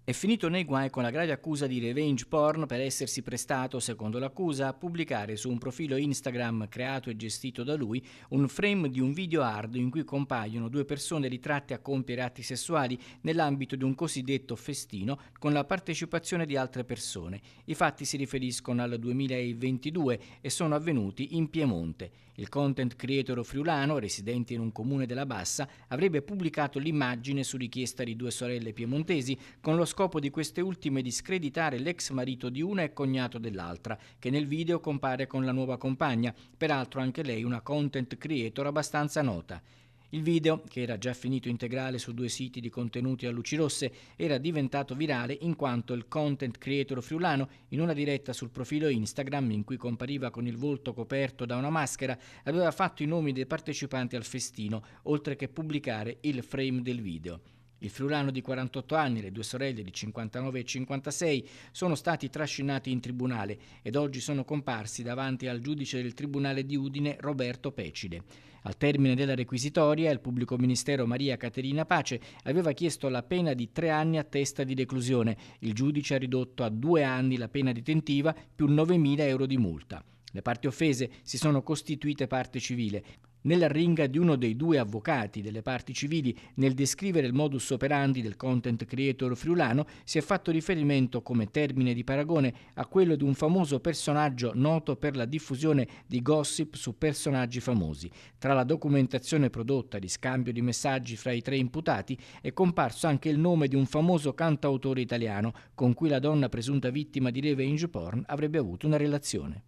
È finito nei guai con la grave accusa di revenge porn per essersi prestato, secondo l'accusa, a pubblicare su un profilo Instagram creato e gestito da lui un frame di un video hard in cui compaiono due persone ritratte a compiere atti sessuali nell'ambito di un cosiddetto festino con la partecipazione di altre persone. I fatti si riferiscono al 2022 e sono avvenuti in Piemonte. Il content creator friulano, residente in un comune della Bassa, avrebbe pubblicato l'immagine su richiesta di due sorelle piemontesi con lo scopo di queste ultime di screditare l'ex marito di una e cognato dell'altra, che nel video compare con la nuova compagna, peraltro anche lei una content creator abbastanza nota. Il video, che era già finito integrale su due siti di contenuti a luci rosse, era diventato virale in quanto il content creator friulano, in una diretta sul profilo Instagram in cui compariva con il volto coperto da una maschera, aveva fatto i nomi dei partecipanti al festino, oltre che pubblicare il frame del video. Il friulano di 48 anni e le due sorelle di 59 e 56 sono stati trascinati in tribunale ed oggi sono comparsi davanti al giudice del Tribunale di Udine Roberto Pecide. Al termine della requisitoria, il pubblico ministero Maria Caterina Pace aveva chiesto la pena di 3 anni a testa di reclusione. Il giudice ha ridotto a 2 anni la pena detentiva più 9.000 euro di multa. Le parti offese si sono costituite parte civile. Nell'arringa di uno dei due avvocati delle parti civili, nel descrivere il modus operandi del content creator friulano, si è fatto riferimento come termine di paragone a quello di un famoso personaggio noto per la diffusione di gossip su personaggi famosi. Tra la documentazione prodotta di scambio di messaggi fra i 3 imputati è comparso anche il nome di un famoso cantautore italiano con cui la donna presunta vittima di revenge porn avrebbe avuto una relazione.